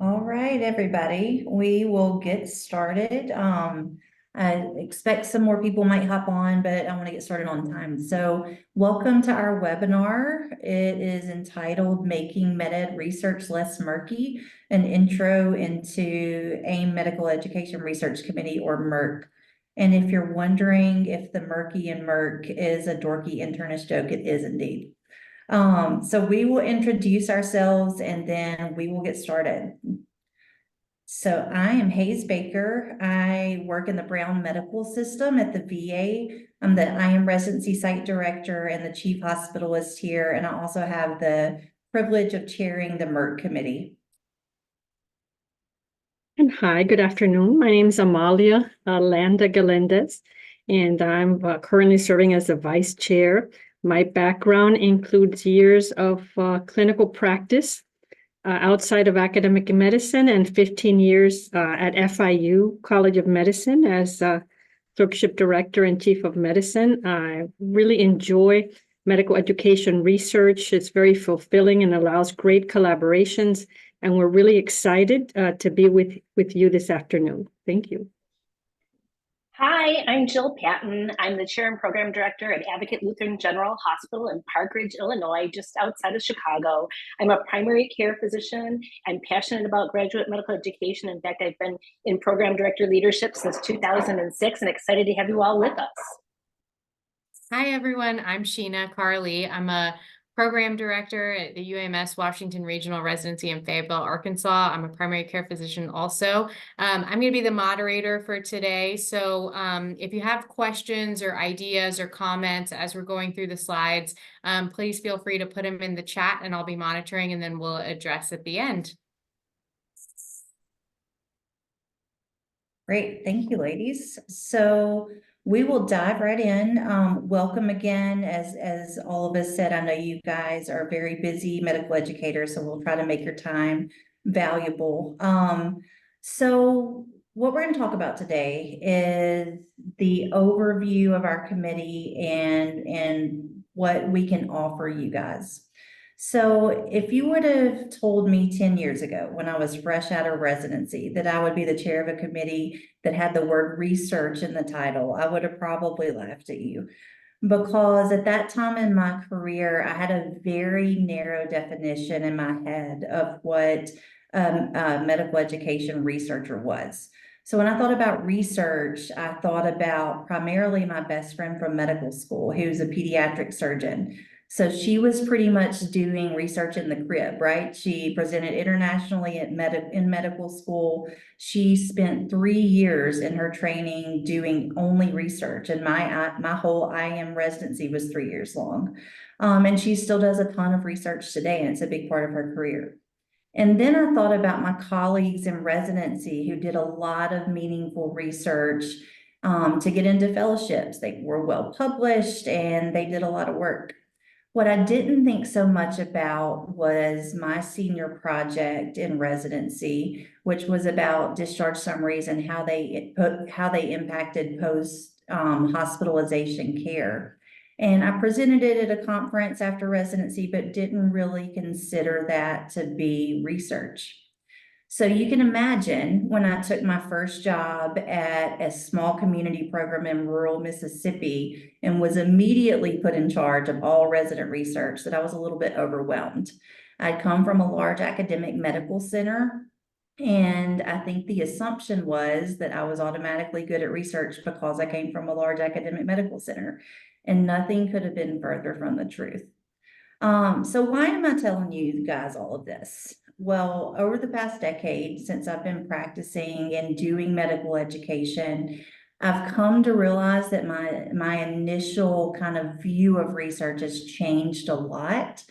All right, everybody, we will get started. I expect some more people might hop on, but I want to get started on time. So welcome to our webinar. It is entitled Making MedEd Research Less Murky, an intro into AIM Medical Education Research Committee, or MERC. And if you're wondering if the Murky and MERC is a dorky internist joke, it is indeed. So we will introduce ourselves and then we will get started. So I am Hayes Baker. I work in the Brown Medical System at the VA. I'm the AAIM residency site director and the chief hospitalist here. And I also have the privilege of chairing the MERC committee. And hi, good afternoon. My name is Amalia Landa Galindez, and I'm currently serving as the vice chair. My background includes years of clinical practice outside of academic medicine and 15 years at FIU College of Medicine as clerkship director and chief of medicine. I really enjoy medical education research. It's very fulfilling and allows great collaborations. And we're really excited to be with you this afternoon. Thank you. Hi, I'm Jill Patton. I'm the chair and program director at Advocate Lutheran General Hospital in Park Ridge, Illinois, just outside of Chicago. I'm a primary care physician. I'm passionate about graduate medical education. In fact, I've been in program director leadership since 2006 and excited to have you all with us. Hi, everyone. I'm Sheena Carly. I'm a program director at the UAMS Washington Regional Residency in Fayetteville, Arkansas. I'm a primary care physician also. I'm going to be the moderator for today. So if you have questions or ideas or comments as we're going through the slides, please feel free to put them in the chat and I'll be monitoring and then we'll address at the end. Great. Thank you, ladies. So we will dive right in. Welcome again. As all of us said, I know you guys are very busy medical educators, so we'll try to make your time valuable. So what we're going to talk about today is the overview of our committee and what we can offer you guys. So if you would have told me 10 years ago when I was fresh out of residency that I would be the chair of a committee that had the word research in the title, I would have probably laughed at you. Because at that time in my career, I had a very narrow definition in my head of what a medical education researcher was. So when I thought about research, I thought about primarily my best friend from medical school, who's a pediatric surgeon. So she was pretty much doing research in the crib, right? She presented internationally in medical school. She spent 3 years in her training doing only research, and my whole IM residency was 3 years long. And she still does a ton of research today, and it's a big part of her career. And then I thought about my colleagues in residency who did a lot of meaningful research to get into fellowships. They were well published and they did a lot of work. What I didn't think so much about was my senior project in residency, which was about discharge summaries and how they impacted post hospitalization care. And I presented it at a conference after residency, but didn't really consider that to be research. So you can imagine when I took my first job at a small community program in rural Mississippi and was immediately put in charge of all resident research that I was a little bit overwhelmed. I'd come from a large academic medical center, and I think the assumption was that I was automatically good at research because I came from a large academic medical center, and nothing could have been further from the truth. So why am I telling you guys all of this? Well, over the past decade, since I've been practicing and doing medical education, I've come to realize that my initial kind of view of research has changed a lot.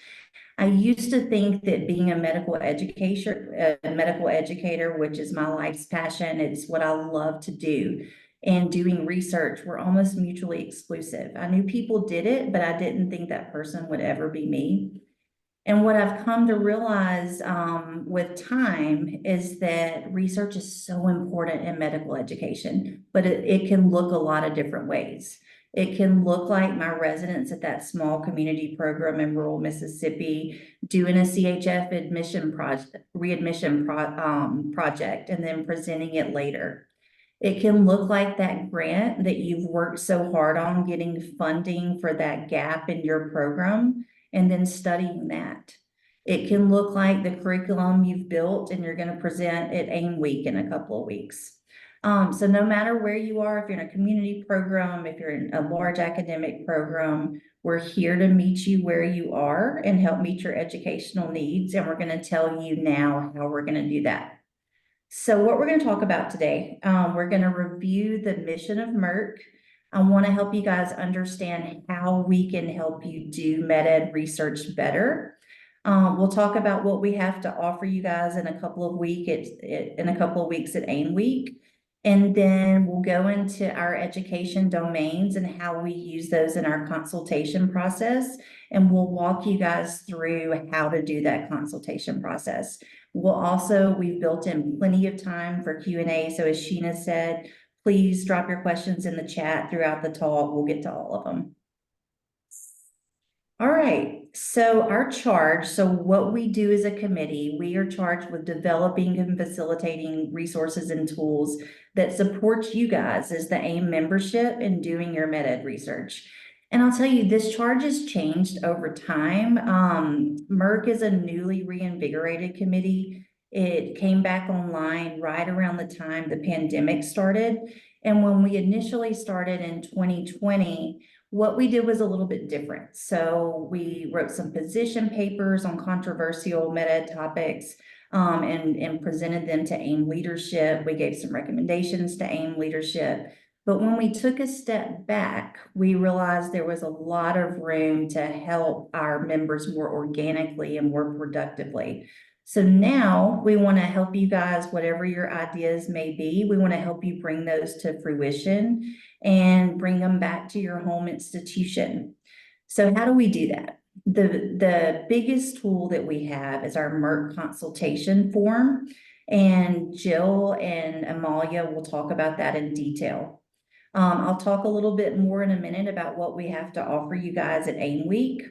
I used to think that being a medical educator, which is my life's passion, it's what I love to do, and doing research were almost mutually exclusive. I knew people did it, but I didn't think that person would ever be me. And what I've come to realize with time is that research is so important in medical education, but it can look a lot of different ways. It can look like my residents at that small community program in rural Mississippi doing a CHF readmission project and then presenting it later. It can look like that grant that you've worked so hard on getting funding for that gap in your program and then studying that. It can look like the curriculum you've built and you're going to present at AIM Week in a couple of weeks. So no matter where you are, if you're in a community program, if you're in a large academic program, we're here to meet you where you are and help meet your educational needs. And we're going to tell you now how we're going to do that. So what we're going to talk about today, we're going to review the mission of MERC. I want to help you guys understand how we can help you do med-ed research better. We'll talk about what we have to offer you guys in a couple of weeks at AIM Week. And then we'll go into our education domains and how we use those in our consultation process. And we'll walk you guys through how to do that consultation process. We've built in plenty of time for Q&A. So as Sheena said, please drop your questions in the chat throughout the talk. We'll get to all of them. All right, so what we do as a committee, we are charged with developing and facilitating resources and tools that support you guys as the AIM membership in doing your med-ed research. And I'll tell you, this charge has changed over time. MERC is a newly reinvigorated committee. It came back online right around the time the pandemic started. And when we initially started in 2020, what we did was a little bit different. So we wrote some position papers on controversial med-ed topics and presented them to AIM leadership. We gave some recommendations to AIM leadership. But when we took a step back, we realized there was a lot of room to help our members more organically and more productively. So now we want to help you guys, whatever your ideas may be, we want to help you bring those to fruition and bring them back to your home institution. So how do we do that? The biggest tool that we have is our MERC consultation form, and Jill and Amalia will talk about that in detail. I'll talk a little bit more in a minute about what we have to offer you guys at AIM Week.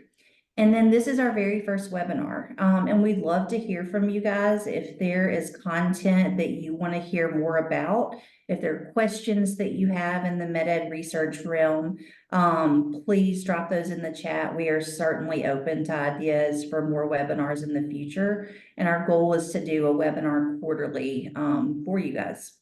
And then this is our very first webinar. And we'd love to hear from you guys if there is content that you want to hear more about. If there are questions that you have in the med-ed research realm, please drop those in the chat. We are certainly open to ideas for more webinars in the future. And our goal is to do a webinar quarterly for you guys.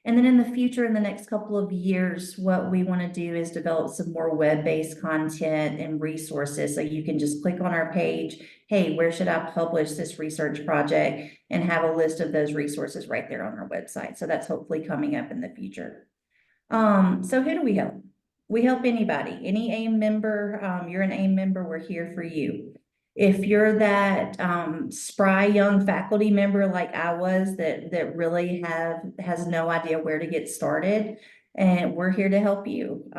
And then in the future, in the next couple of years, what we want to do is develop some more web-based content and resources. So you can just click on our page, hey, where should I publish this research project? And have a list of those resources right there on our website. So that's hopefully coming up in the future. So who do we help? We help anybody, any AIM member. You're an AIM member, we're here for you. If you're that spry young faculty member like I was that really has no idea where to get started, and we're here to help you.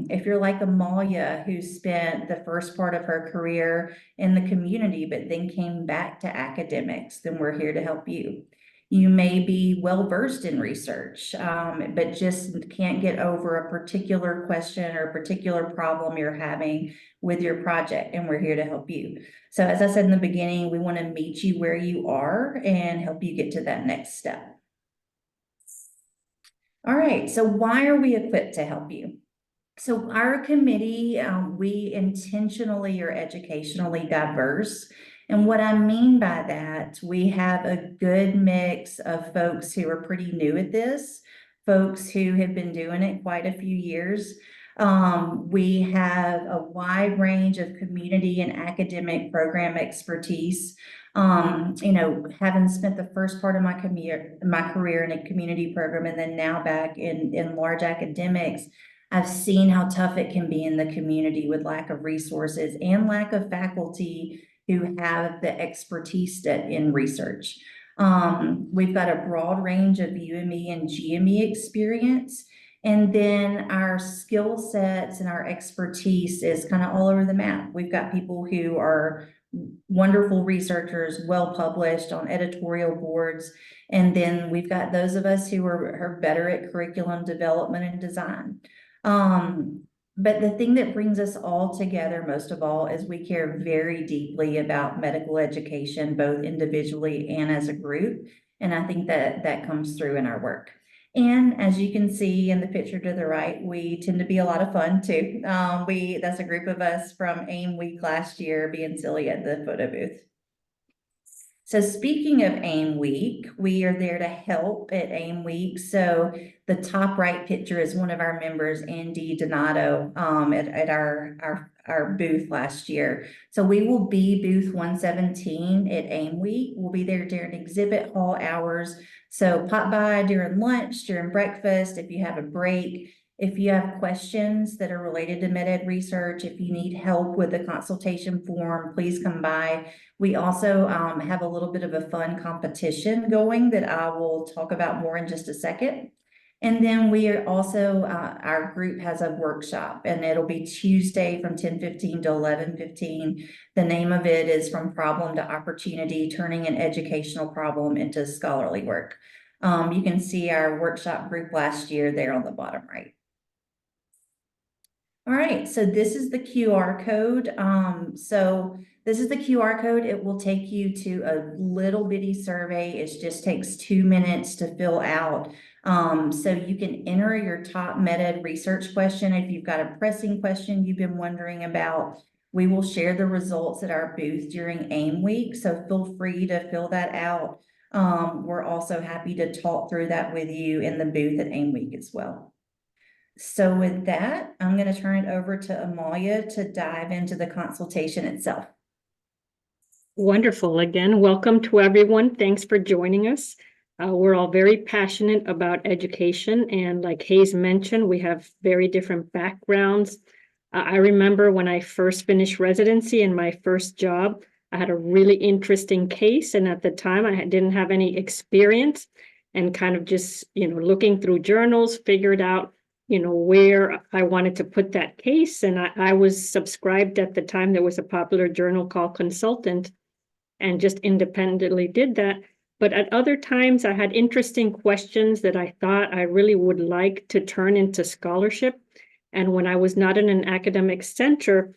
If you're like Amalia, who spent the first part of her career in the community, but then came back to academics, then we're here to help you. You may be well-versed in research, but just can't get over a particular question or a particular problem you're having with your project, and we're here to help you. So as I said in the beginning, we want to meet you where you are and help you get to that next step. All right, so why are we equipped to help you? So our committee, we intentionally are educationally diverse. And what I mean by that, we have a good mix of folks who are pretty new at this, folks who have been doing it quite a few years. We have a wide range of community and academic program expertise. Having spent the first part of my career in a community program and then now back in large academics, I've seen how tough it can be in the community with lack of resources and lack of faculty who have the expertise in research. We've got a broad range of UME and GME experience. And then our skill sets and our expertise is kind of all over the map. We've got people who are wonderful researchers, well-published on editorial boards. And then we've got those of us who are better at curriculum development and design. But the thing that brings us all together most of all is we care very deeply about medical education, both individually and as a group. And I think that that comes through in our work. And as you can see in the picture to the right, we tend to be a lot of fun too. That's a group of us from AIM week last year being silly at the photo booth. So speaking of AIM Week, we are there to help at AIM Week. So the top right picture is one of our members, Andy Donato, at our booth last year. So we will be booth 117 at AIM Week. We'll be there during exhibit hall hours. So pop by during lunch, during breakfast, if you have a break. If you have questions that are related to med-ed research, if you need help with the consultation form, please come by. We also have a little bit of a fun competition going that I will talk about more in just a second. And then we are also, our group has a workshop and it'll be Tuesday from 10:15 to 11:15. The name of it is From Problem to Opportunity, Turning an Educational Problem into Scholarly Work. You can see our workshop group last year there on the bottom right. All right, so this is the QR code. This is the QR code. It will take you to a little bitty survey. It just takes 2 minutes to fill out. So you can enter your top med-ed research question. If you've got a pressing question you've been wondering about, we will share the results at our booth during AIM week. So feel free to fill that out. We're also happy to talk through that with you in the booth at AIM week as well. So with that, I'm going to turn it over to Amalia to dive into the consultation itself. Wonderful. Again, welcome to everyone. Thanks for joining us. We're all very passionate about education. And like Hayes mentioned, we have very different backgrounds. I remember when I first finished residency in my first job, I had a really interesting case. And at the time, I didn't have any experience and kind of just, looking through journals, figured out where I wanted to put that case. And I was subscribed at the time. There was a popular journal called Consultant and just independently did that. But at other times, I had interesting questions that I thought I really would like to turn into scholarship. And when I was not in an academic center,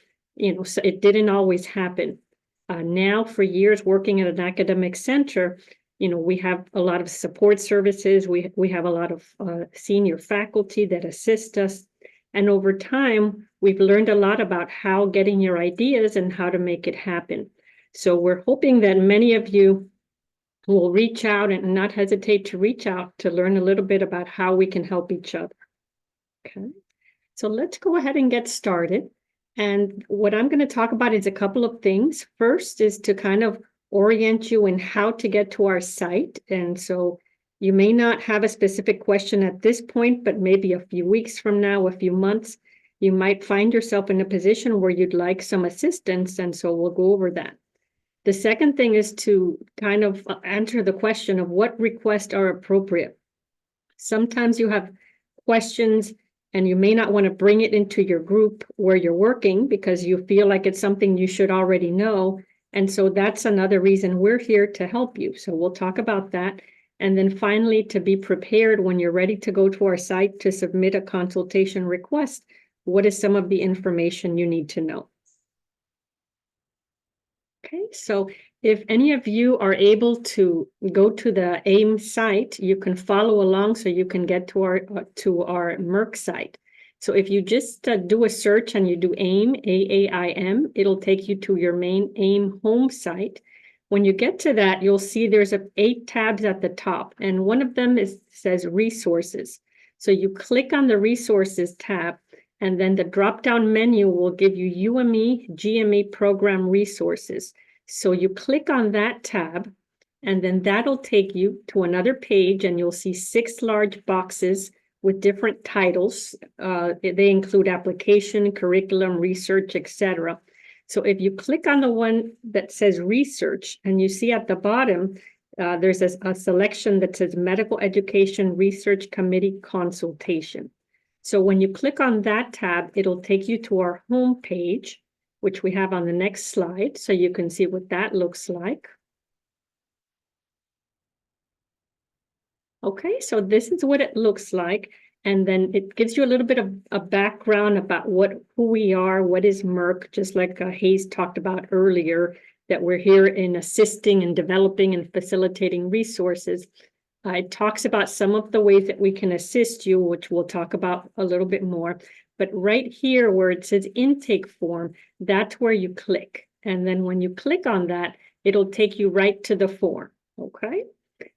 so it didn't always happen. Now, for years working at an academic center, we have a lot of support services. We have a lot of senior faculty that assist us. And over time, we've learned a lot about how getting your ideas and how to make it happen. So we're hoping that many of you will reach out and not hesitate to reach out to learn a little bit about how we can help each other. Okay, so let's go ahead and get started. And what I'm going to talk about is a couple of things. First is to kind of orient you in how to get to our site. And so you may not have a specific question at this point, but maybe a few weeks from now, a few months, you might find yourself in a position where you'd like some assistance. And so we'll go over that. The second thing is to kind of answer the question of what requests are appropriate. Sometimes you have questions and you may not want to bring it into your group where you're working because you feel like it's something you should already know. And so that's another reason we're here to help you. So we'll talk about that. And then finally, to be prepared when you're ready to go to our site to submit a consultation request, what is some of the information you need to know? Okay, so if any of you are able to go to the AIM site, you can follow along so you can get to our MERC site. So if you just do a search and you do AIM, AAIM, it'll take you to your main AIM home site. When you get to that, you'll see there's 8 tabs at the top, and one of them says resources. So you click on the resources tab, and then the drop-down menu will give you UME, GME program resources. So you click on that tab, and then that'll take you to another page, and you'll see 6 large boxes with different titles. They include application, curriculum, research, etc. So if you click on the one that says research, and you see at the bottom, there's a selection that says Medical Education Research Committee Consultation. So when you click on that tab, it'll take you to our home page, which we have on the next slide. So you can see what that looks like. Okay, so this is what it looks like. And then it gives you a little bit of a background about who we are, what is MERC, just like Hayes talked about earlier, that we're here in assisting and developing and facilitating resources. It talks about some of the ways that we can assist you, which we'll talk about a little bit more. But right here where it says intake form, that's where you click. And then when you click on that, it'll take you right to the form, okay?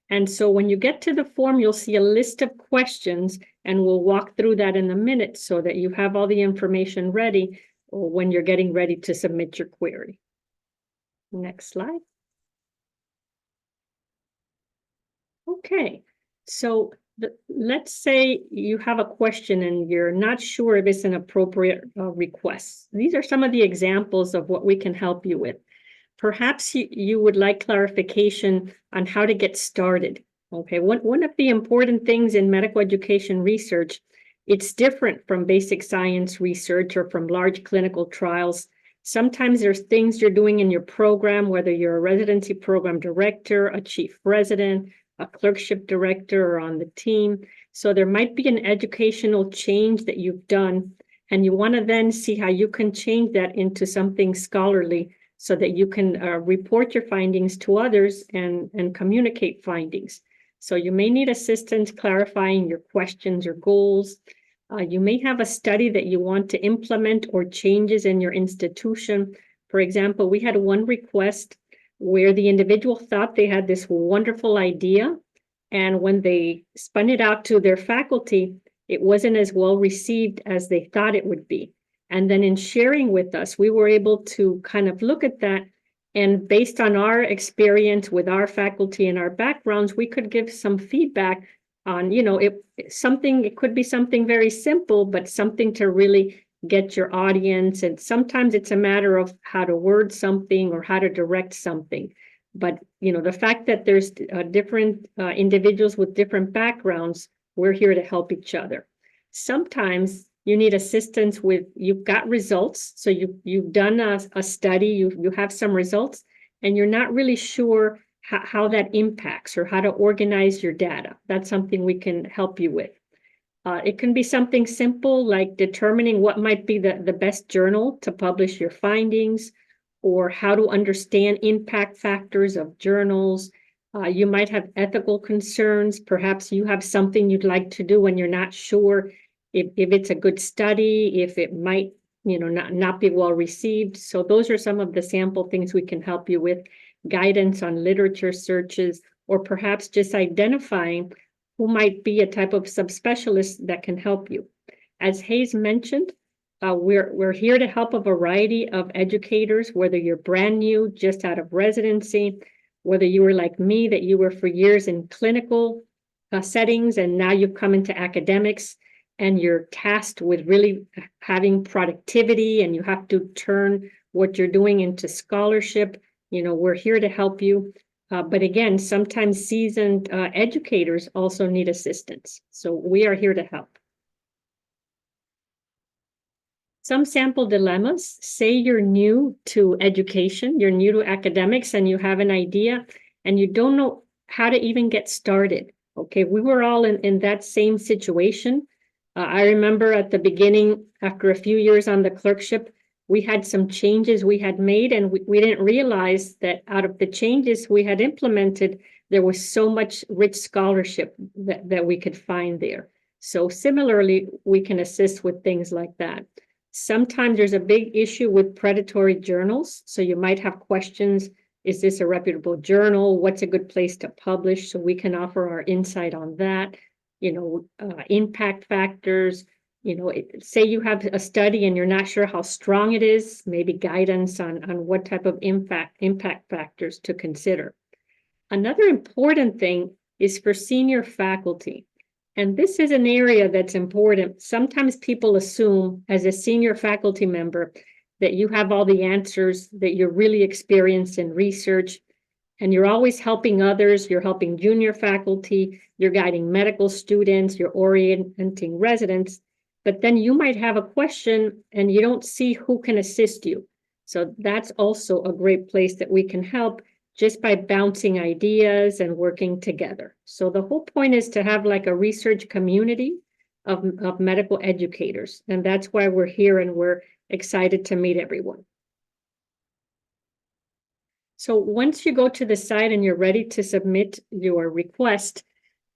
And so when you get to the form, you'll see a list of questions, and we'll walk through that in a minute so that you have all the information ready when you're getting ready to submit your query. Next slide. Okay, so let's say you have a question and you're not sure if it's an appropriate request. These are some of the examples of what we can help you with. Perhaps you would like clarification on how to get started. Okay, one of the important things in medical education research, it's different from basic science research or from large clinical trials. Sometimes there's things you're doing in your program, whether you're a residency program director, a chief resident, a clerkship director, or on the team. So there might be an educational change that you've done, and you want to then see how you can change that into something scholarly so that you can report your findings to others and communicate findings. So you may need assistance clarifying your questions or goals. You may have a study that you want to implement or changes in your institution. For example, we had one request where the individual thought they had this wonderful idea, and when they spun it out to their faculty, it wasn't as well received as they thought it would be. And then in sharing with us, we were able to kind of look at that, and based on our experience with our faculty and our backgrounds, we could give some feedback on, it could be something very simple, but something to really get your audience. And sometimes it's a matter of how to word something or how to direct something. But, the fact that there's different individuals with different backgrounds, we're here to help each other. Sometimes you need assistance with, you've got results. So you've done a study, you have some results, and you're not really sure how that impacts or how to organize your data. That's something we can help you with. It can be something simple like determining what might be the best journal to publish your findings, or how to understand impact factors of journals. You might have ethical concerns. Perhaps you have something you'd like to do and you're not sure if it's a good study, if it might not be well received. So those are some of the sample things we can help you with. Guidance on literature searches, or perhaps just identifying who might be a type of subspecialist that can help you. As Hayes mentioned, we're here to help a variety of educators, whether you're brand new, just out of residency, whether you were like me, that you were for years in clinical settings and now you've come into academics and you're tasked with really having productivity and you have to turn what you're doing into scholarship. We're here to help you. But again, sometimes seasoned educators also need assistance. So we are here to help. Some sample dilemmas. Say you're new to education, you're new to academics, and you have an idea, and you don't know how to even get started. Okay, we were all in that same situation. I remember at the beginning, after a few years on the clerkship, we had some changes we had made, and we didn't realize that out of the changes we had implemented, there was so much rich scholarship that we could find there. So similarly, we can assist with things like that. Sometimes there's a big issue with predatory journals. So you might have questions. Is this a reputable journal? What's a good place to publish? So we can offer our insight on that. Impact factors. Say you have a study and you're not sure how strong it is, maybe guidance on what type of impact factors to consider. Another important thing is for senior faculty. And this is an area that's important. Sometimes people assume as a senior faculty member that you have all the answers, that you're really experienced in research, and you're always helping others. You're helping junior faculty, you're guiding medical students, you're orienting residents, but then you might have a question and you don't see who can assist you. So that's also a great place that we can help, just by bouncing ideas and working together. So the whole point is to have like a research community of medical educators. And that's why we're here and we're excited to meet everyone. So once you go to the site and you're ready to submit your request,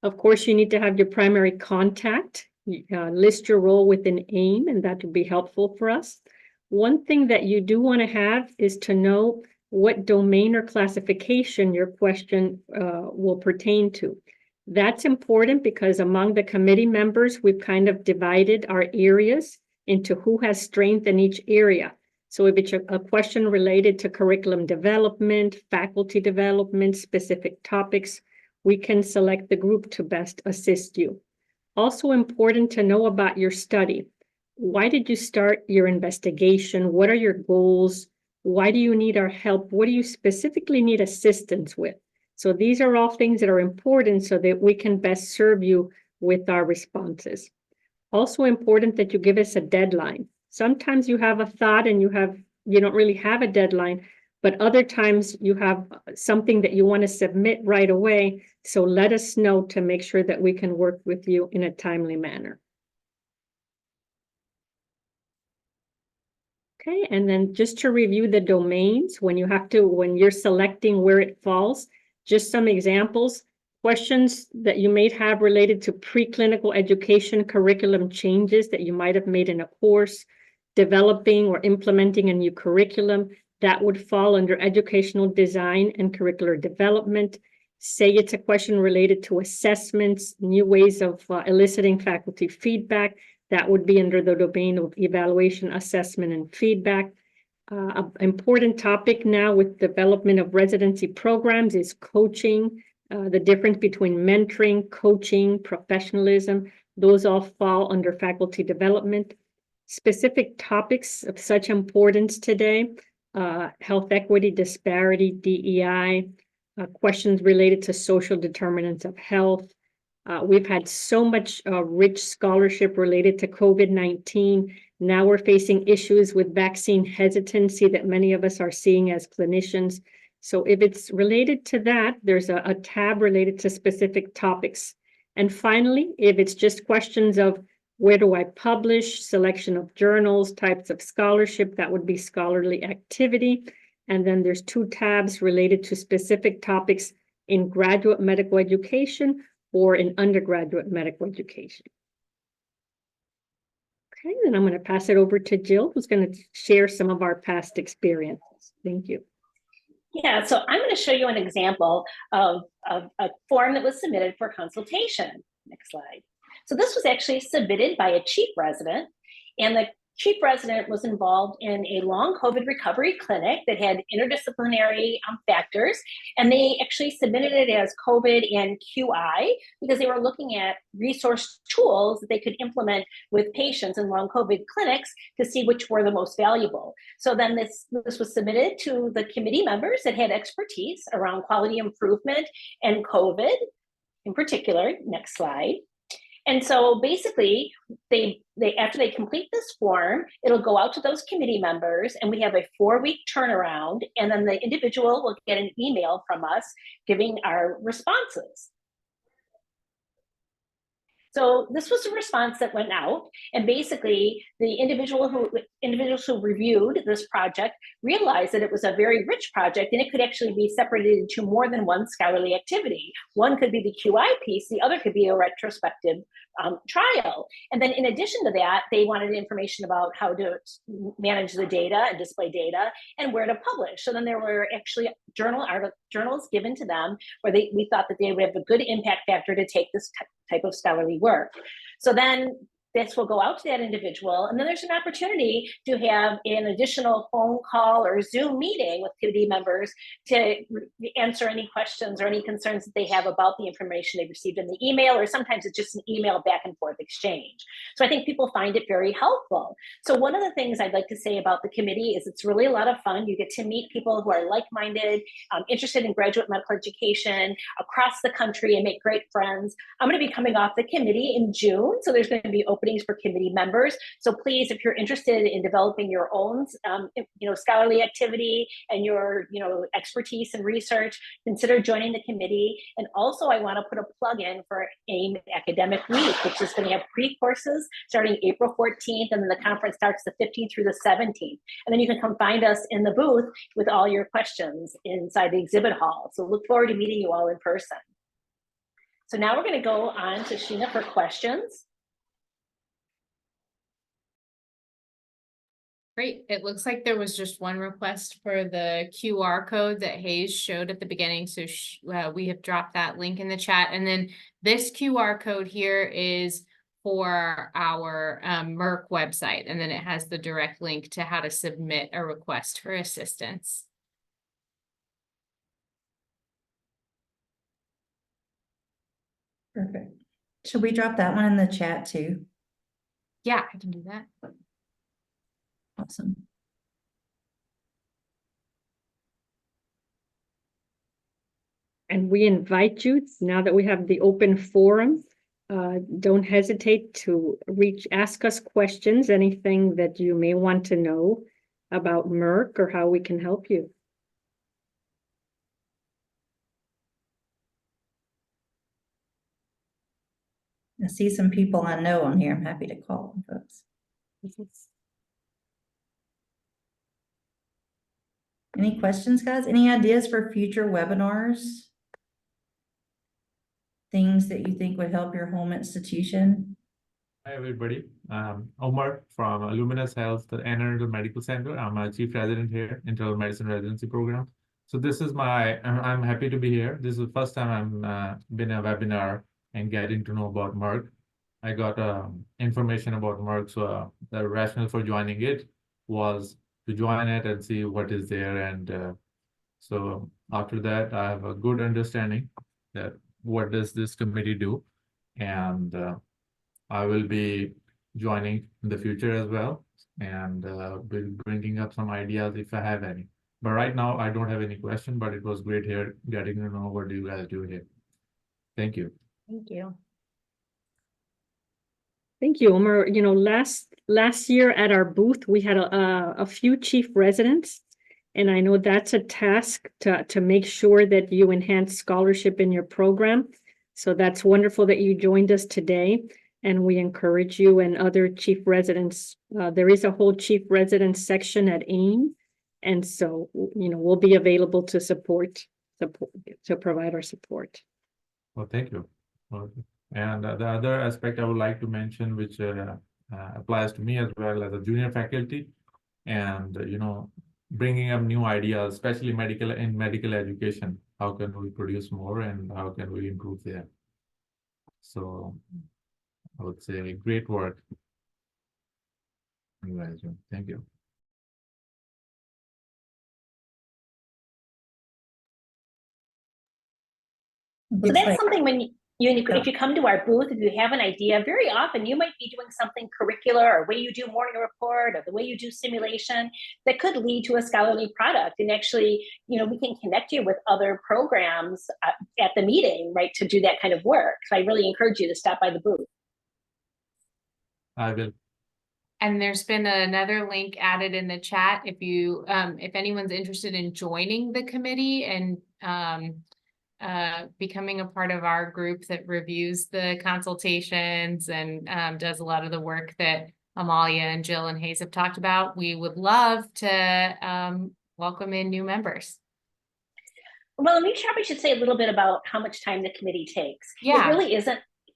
of course, you need to have your primary contact, list your role within AAIM, and that would be helpful for us. One thing that you do want to have is to know what domain or classification your question will pertain to. That's important because among the committee members, we've kind of divided our areas into who has strength in each area. So if it's a question related to curriculum development, faculty development, specific topics, we can select the group to best assist you. Also important to know about your study. Why did you start your investigation? What are your goals? Why do you need our help? What do you specifically need assistance with? So these are all things that are important so that we can best serve you with our responses. Also important that you give us a deadline. Sometimes you have a thought and you don't really have a deadline, but other times you have something that you want to submit right away. So let us know to make sure that we can work with you in a timely manner. Okay, and then just to review the domains, when you're selecting where it falls, just some examples, questions that you may have related to preclinical education curriculum changes that you might have made in a course, developing or implementing a new curriculum, that would fall under educational design and curricular development. Say it's a question related to assessments, new ways of eliciting faculty feedback, that would be under the domain of evaluation, assessment, and feedback. An important topic now with development of residency programs is coaching, the difference between mentoring, coaching, professionalism. Those all fall under faculty development. Specific topics of such importance today, health equity, disparity, DEI, questions related to social determinants of health. We've had so much rich scholarship related to COVID-19. Now we're facing issues with vaccine hesitancy that many of us are seeing as clinicians. So if it's related to that, there's a tab related to specific topics. And finally, if it's just questions of where do I publish, selection of journals, types of scholarship, that would be scholarly activity. And then there's 2 tabs related to specific topics in graduate medical education or in undergraduate medical education. Okay, then I'm going to pass it over to Jill, who's going to share some of our past experiences. Thank you. Yeah, so I'm going to show you an example of a form that was submitted for consultation. Next slide. So this was actually submitted by a chief resident, and the chief resident was involved in a long COVID recovery clinic that had interdisciplinary factors, and they actually submitted it as COVID and QI because they were looking at resource tools that they could implement with patients in long COVID clinics to see which were the most valuable. So then this was submitted to the committee members that had expertise around quality improvement and COVID in particular. Next slide. And so basically, they after they complete this form, it'll go out to those committee members, and we have a 4-week turnaround, and then the individual will get an email from us giving our responses. So this was a response that went out, and basically the individuals who reviewed this project realized that it was a very rich project, and it could actually be separated into more than one scholarly activity. One could be the QI piece, the other could be a retrospective trial. And then in addition to that, they wanted information about how to manage the data and display data and where to publish. So then there were actually journals given to them where we thought that they would have a good impact factor to take this type of scholarly work. So then this will go out to that individual, and then there's an opportunity to have an additional phone call or Zoom meeting with committee members to answer any questions or any concerns that they have about the information they received in the email, or sometimes it's just an email back and forth exchange. So I think people find it very helpful. So one of the things I'd like to say about the committee is it's really a lot of fun. You get to meet people who are like-minded, interested in graduate medical education across the country, and make great friends. I'm going to be coming off the committee in June, so there's going to be open openings for committee members. So please, if you're interested in developing your own, scholarly activity and your, expertise in research, consider joining the committee. And also, I want to put a plug in for AIM Academic Week, which is going to have pre-courses starting April 14th, and then the conference starts the 15th through the 17th. And then you can come find us in the booth with all your questions inside the exhibit hall. So look forward to meeting you all in person. So now we're going to go on to Sheena for questions. Great. It looks like there was just one request for the QR code that Hayes showed at the beginning. So we have dropped that link in the chat. And then this QR code here is for our MERC website. And then it has the direct link to how to submit a request for assistance. Perfect. Should we drop that one in the chat too? Yeah, I can do that. Awesome. And we invite you, now that we have the open forum, don't hesitate to ask us questions, anything that you may want to know about MERC or how we can help you. I see some people I know on here. I'm happy to call them, folks. Any questions, guys? Any ideas for future webinars? Things that you think would help your home institution? Hi, everybody. Omar from Luminous Health, the Anne Medical Center. I'm a chief resident here, internal medicine residency program. So this is I'm happy to be here. This is the first time I'm been a webinar and getting to know about MERC. I got information about MERC, so the rationale for joining it was to join it and see what is there. And so after that, I have a good understanding that what does this committee do, and I will be joining in the future as well, and will bringing up some ideas if I have any. But right now, I don't have any question, but it was great here getting to know what do you guys do here. Thank you. Thank you. Thank you, Omar. You know, last year at our booth, we had a few chief residents, and I know that's a task to make sure that you enhance scholarship in your program. So that's wonderful that you joined us today, and we encourage you and other chief residents. There is a whole chief resident section at AIM, and so we'll be available to to provide our support. Well, thank you. And the other aspect I would like to mention, which applies to me as well as a junior faculty, and bringing up new ideas, especially in medical education. How can we produce more, and how can we improve there? So I would say great work. Thank you. So that's something when if you come to our booth, if you have an idea, very often you might be doing something curricular, or way you do morning report, or the way you do simulation that could lead to a scholarly product. And actually, we can connect you with other programs at the meeting, right, to do that kind of work. So I really encourage you to stop by the booth. I will. And there's been another link added in the chat if anyone's interested in joining the committee and becoming a part of our group that reviews the consultations and does a lot of the work that Amalia and Jill and Hayes have talked about. We would love to welcome in new members. Well, we probably should say a little bit about how much time the committee takes. Yeah.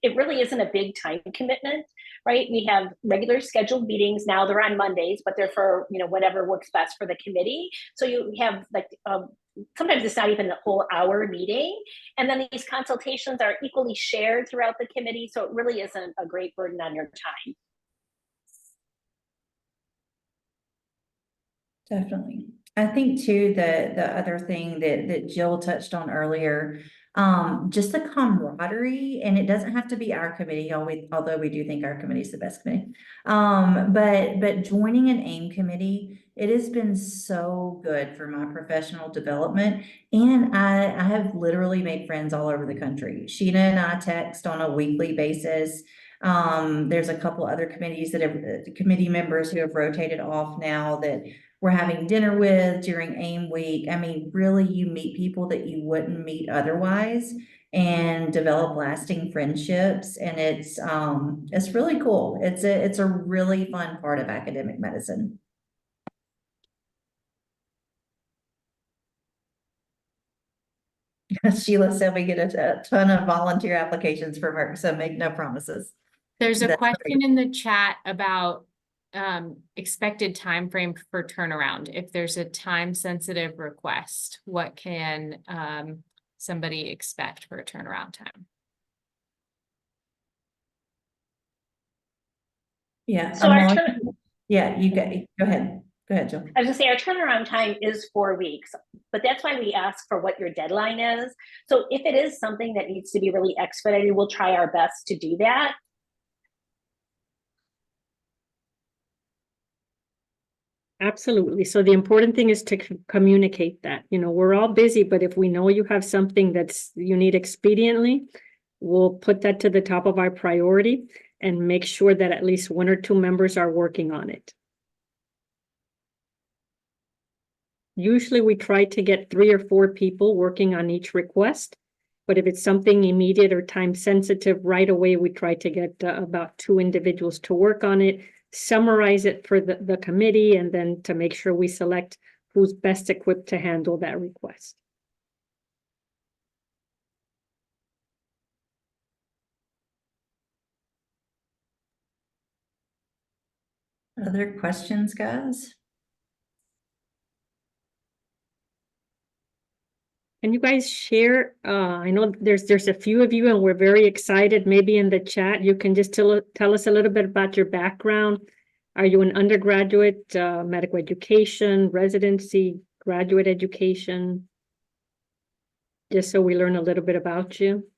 It really isn't a big time commitment, right? We have regular scheduled meetings. Now they're on Mondays, but they're for whatever works best for the committee. So you have sometimes it's not even a whole hour meeting. And then these consultations are equally shared throughout the committee. So it really isn't a great burden on your time. Definitely. I think too, the other thing that Jill touched on earlier, just the camaraderie, and it doesn't have to be our committee, although we do think our committee is the best committee. But joining an AIM committee, it has been so good for my professional development. And I have literally made friends all over the country. Sheena and I text on a weekly basis. There's a couple other committees that have, committee members who have rotated off now that we're having dinner with during AIM week. I mean, really, you meet people that you wouldn't meet otherwise and develop lasting friendships. And it's really cool. It's a really fun part of academic medicine. Sheila said we get a ton of volunteer applications for MERC, so make no promises. There's a That's question in the chat about expected time frame for turnaround. If there's a time sensitive request, what can somebody expect for a turnaround time? Yeah. So our Yeah, go ahead. Go ahead, Jill. I was gonna say our turnaround time is 4 weeks, but that's why we ask for what your deadline is. So if it is something that needs to be really expedited, we'll try our best to do that. Absolutely. So the important thing is to communicate that, we're all busy, but if we know you have something that's you need expediently, we'll put that to the top of our priority and make sure that at least 1 or 2 members are working on it. Usually we try to get 3 or 4 people working on each request, but if it's something immediate or time sensitive, right away we try to get about 2 individuals to work on it, summarize it for the committee, and then to make sure we select who's best equipped to handle that request. Other questions, guys? Can you guys share? I know there's a few of you and we're very excited. Maybe in the chat, you can just tell us a little bit about your background. Are you an undergraduate, medical education, residency, graduate education? Just so we learn a little bit about you.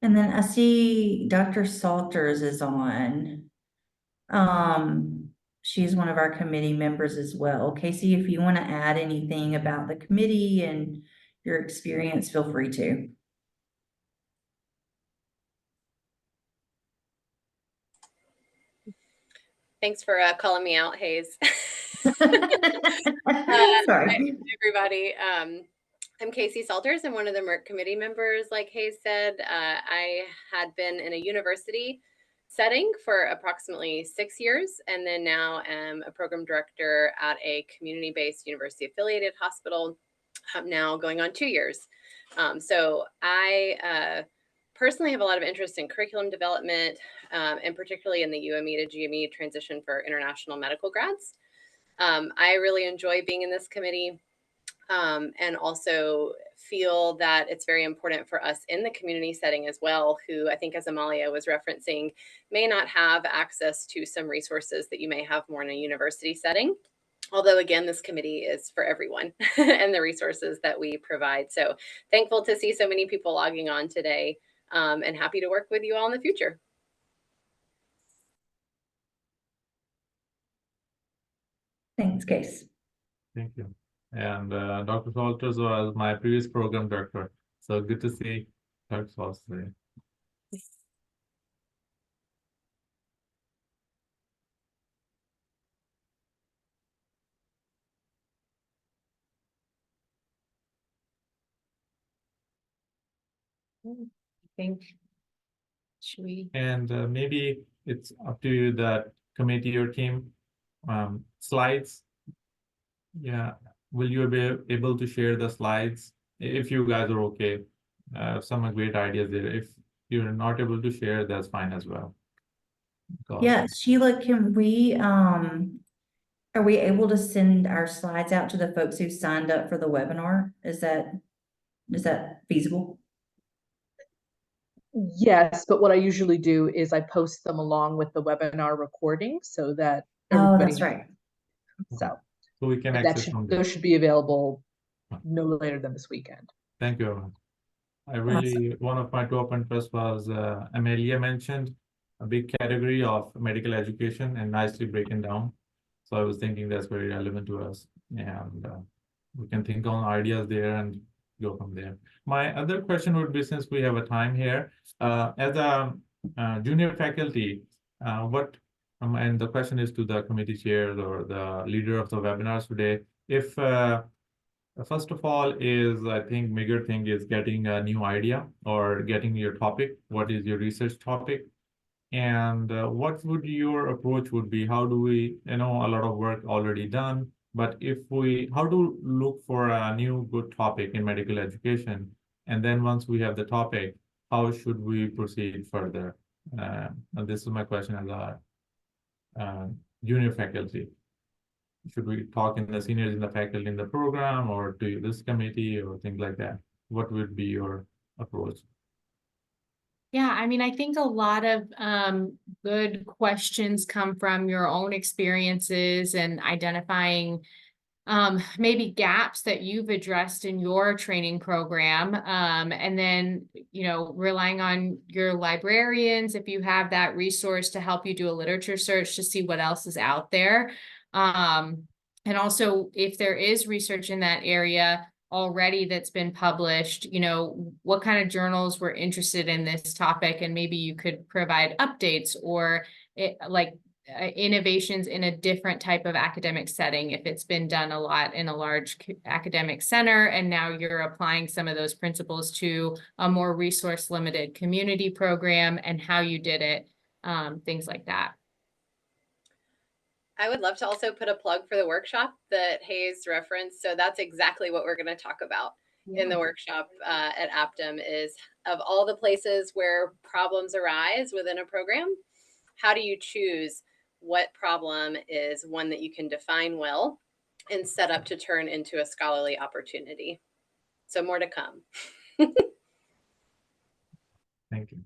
And then I see Dr. Salters is on. She's one of our committee members as well. Casey, if you want to add anything about the committee and your experience, feel free to. Thanks for calling me out, Hayes. Sorry. Hi, everybody. I'm Casey Salters. I'm one of the MERC committee members. Like Hayes said, I had been in a university setting for approximately 6 years, and then now am a program director at a community-based university affiliated hospital. I'm now going on 2 years. So I personally have a lot of interest in curriculum development, and particularly in the UME to GME transition for international medical grads. I really enjoy being in this committee, and also feel that it's very important for us in the community setting as well, who I think, as Amalia was referencing, may not have access to some resources that you may have more in a university setting. Although, again, this committee is for everyone and the resources that we provide. So thankful to see so many people logging on today, and happy to work with you all in the future. Thanks, Case. Thank you. And Dr. Salters was my previous program director. So good to see Dr. Salters today. I think, should we? And maybe it's up to you, that committee or team, slides. Yeah, will you be able to share the slides if you guys are okay? Some great ideas there. If you're not able to share, that's fine as well. Yeah, Sheila, can we, are we able to send our slides out to the folks who signed up for the webinar? Is that feasible? Yes, but what I usually do is I post them along with the webinar recording so that Oh, everybody. that's right. So we can access from there. those should be available no later than this weekend. Thank you, everyone. I really, one of my top interests was Amelia mentioned a big category of medical education and nicely breaking down. So I was thinking that's very relevant to us, and we can think on ideas there and go from there. My other question would be, since we have a time here, as a junior faculty, and the question is to the committee chairs or the leader of the webinars today, if first of all is, I think bigger thing is getting a new idea or getting your topic. What is your research topic? And what would your approach would be? How do we, a lot of work already done, but how to look for a new good topic in medical education? And then once we have the topic, how should we proceed further? And this is my question as a junior faculty. Should we talk in the seniors in the faculty in the program, or to this committee, or things like that? What would be your approach? Yeah, I mean, I think a lot of good questions come from your own experiences and identifying maybe gaps that you've addressed in your training program. And then, relying on your librarians, if you have that resource, to help you do a literature search to see what else is out there. And also, if there is research in that area already that's been published, what kind of journals were interested in this topic, and maybe you could provide updates or innovations in a different type of academic setting if it's been done a lot in a large academic center, and now you're applying some of those principles to a more resource limited community program, and how you did it, things like that. I would love to also put a plug for the workshop that Hayes referenced. So that's exactly what we're going to talk about in the workshop at AAIM, is of all the places where problems arise within a program, how do you choose what problem is one that you can define well and set up to turn into a scholarly opportunity? So more to come. Thank you.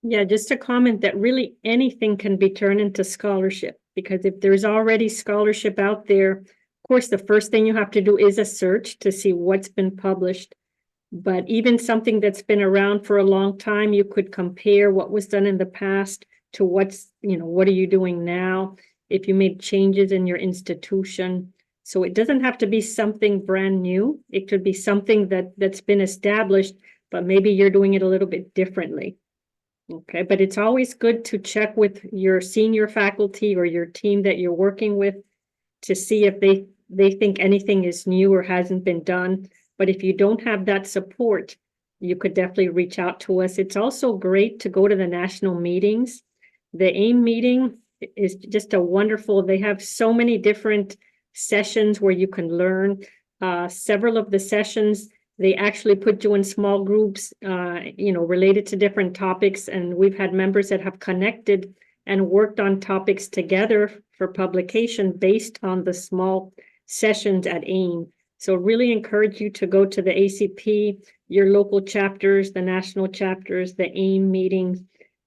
Yeah, just a comment that really anything can be turned into scholarship, because if there's already scholarship out there, of course, the first thing you have to do is a search to see what's been published. But even something that's been around for a long time, you could compare what was done in the past to what are you doing now, if you made changes in your institution. So it doesn't have to be something brand new. It could be something that's been established, but maybe you're doing it a little bit differently. Okay, but it's always good to check with your senior faculty or your team that you're working with to see if they think anything is new or hasn't been done. But if you don't have that support, you could definitely reach out to us. It's also great to go to the national meetings. The AIM meeting is just they have so many different sessions where you can learn. Several of the sessions, they actually put you in small groups, related to different topics. And we've had members that have connected and worked on topics together for publication based on the small sessions at AIM. So really encourage you to go to the ACP, your local chapters, the national chapters, the AIM meetings,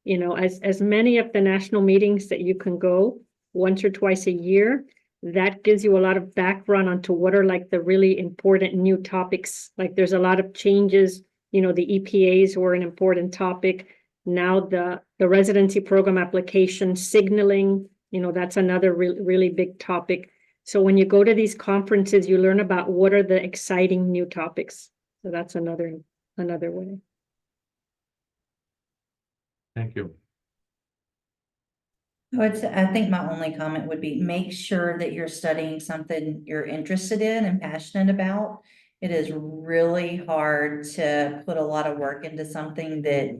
as many of the national meetings that you can go once or twice a year. That gives you a lot of background onto what are like the really important new topics. Like there's a lot of changes, the EPAs were an important topic. Now the residency program application signaling, that's another really big topic. So when you go to these conferences, you learn about what are the exciting new topics. So that's another way. Thank you. I think my only comment would be, make sure that you're studying something you're interested in and passionate about. It is really hard to put a lot of work into something that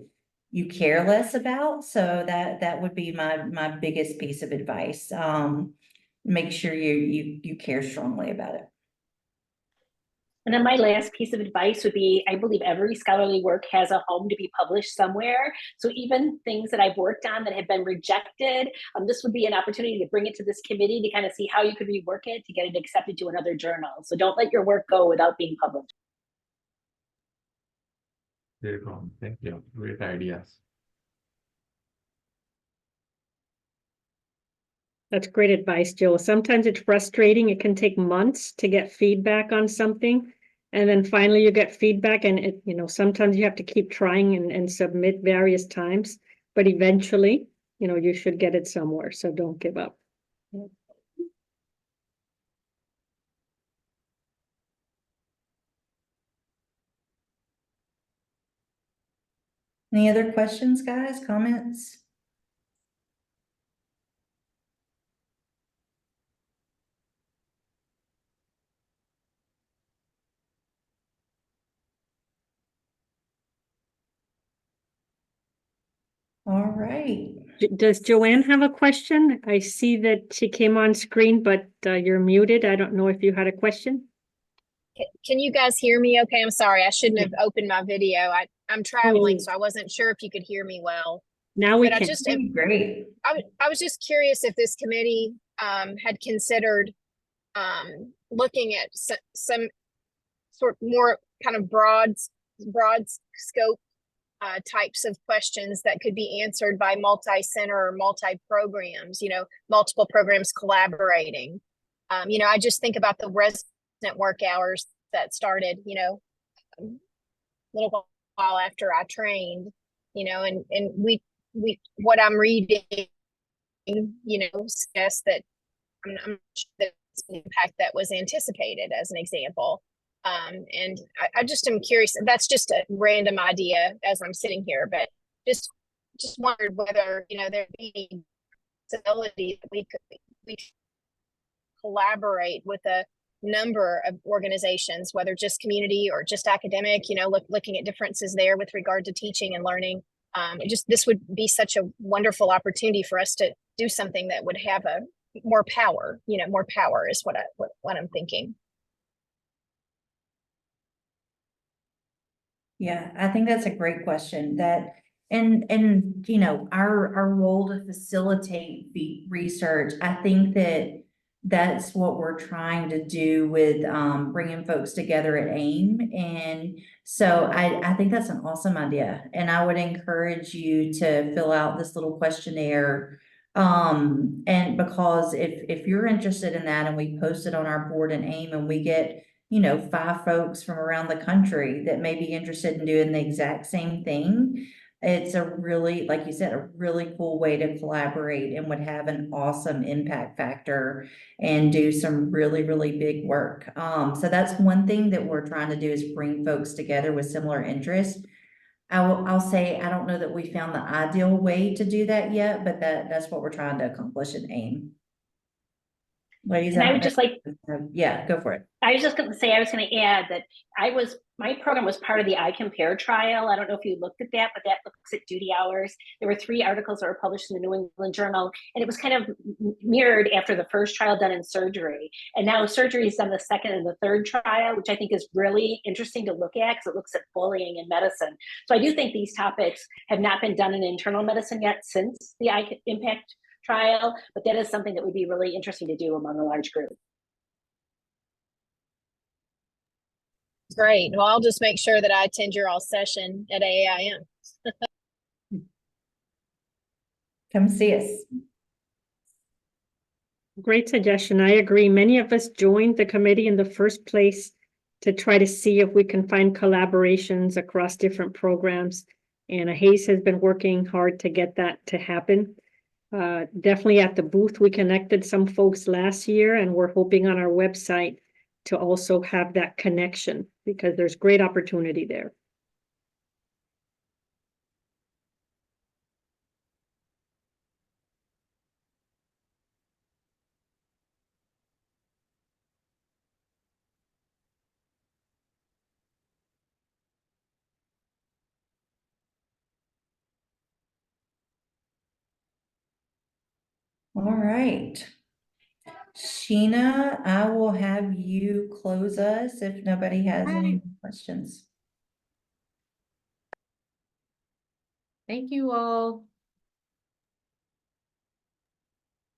you care less about. So that would be my biggest piece of advice. Make sure you care strongly about it. And then my last piece of advice would be, I believe every scholarly work has a home to be published somewhere. So even things that I've worked on that have been rejected, this would be an opportunity to bring it to this committee to kind of see how you could rework it to get it accepted to another journal. So don't let your work go without being published. Very cool. Thank you. Great ideas. That's great advice, Jill. Sometimes it's frustrating. It can take months to get feedback on something. And then finally you get feedback, and sometimes you have to keep trying and submit various times, but eventually, you should get it somewhere. So don't give up. Any other questions, guys, comments? All right. Does Joanne have a question? I see that she came on screen, but you're muted. I don't know if you had a question. Can you guys hear me okay? I'm sorry, I shouldn't have opened my video. I'm traveling, so I wasn't sure if you could hear me well. Now we But can. Great. I was just curious if this committee had considered looking at some sort more kind of broad scope types of questions that could be answered by multi-center or multi-programs, multiple programs collaborating. I just think about the resident work hours that started, a little while after I trained, and we what I'm reading, suggests that I'm not sure that it's the impact that was anticipated, as an example. And I just am curious. That's just a random idea as I'm sitting here, but just wondered whether there'd be any possibility that we could collaborate with a number of organizations, whether just community or just academic. Looking at differences there with regard to teaching and learning. This would be such a wonderful opportunity for us to do something that would have a more power. More power is what I'm thinking. Yeah, I think that's a great question. And our role to facilitate research, I think that's what we're trying to do with bringing folks together at AIM. And so I think that's an awesome idea. And I would encourage you to fill out this little questionnaire. And because if you're interested in that and we post it on our board in AIM and we get 5 folks from around the country that may be interested in doing the exact same thing, it's a really, like you said, a really cool way to collaborate and would have an awesome impact factor and do some really, really big work. So that's one thing that we're trying to do, is bring folks together with similar interests. I'll say, I don't know that we found the ideal way to do that yet, but that's what we're trying to accomplish in AIM. Ladies, And I would just like, yeah, go for it. I was just going to say, I was going to add that my program was part of the iCompare trial. I don't know if you looked at that, but that looks at duty hours. There were 3 articles that were published in the New England Journal, and it was kind of mirrored after the first trial done in surgery. And now surgery is done the second and the third trial, which I think is really interesting to look at because it looks at bullying in medicine. So I do think these topics have not been done in internal medicine yet since the impact trial, but that is something that would be really interesting to do among a large group. Great. Well, I'll just make sure that I attend your all session at AAIM. Come see us. Great suggestion. I agree. Many of us joined the committee in the first place to try to see if we can find collaborations across different programs. And Hayes has been working hard to get that to happen. Definitely at the booth, we connected some folks last year, and we're hoping on our website to also have that connection because there's great opportunity there. All right. Sheena, I will have you close us if nobody has any questions. Thank you all.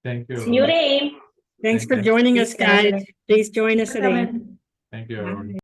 Thank you. See you at AIM. Thanks for Thank you. joining us, guys. Please join us Thanks for today. coming. Thank you, everyone.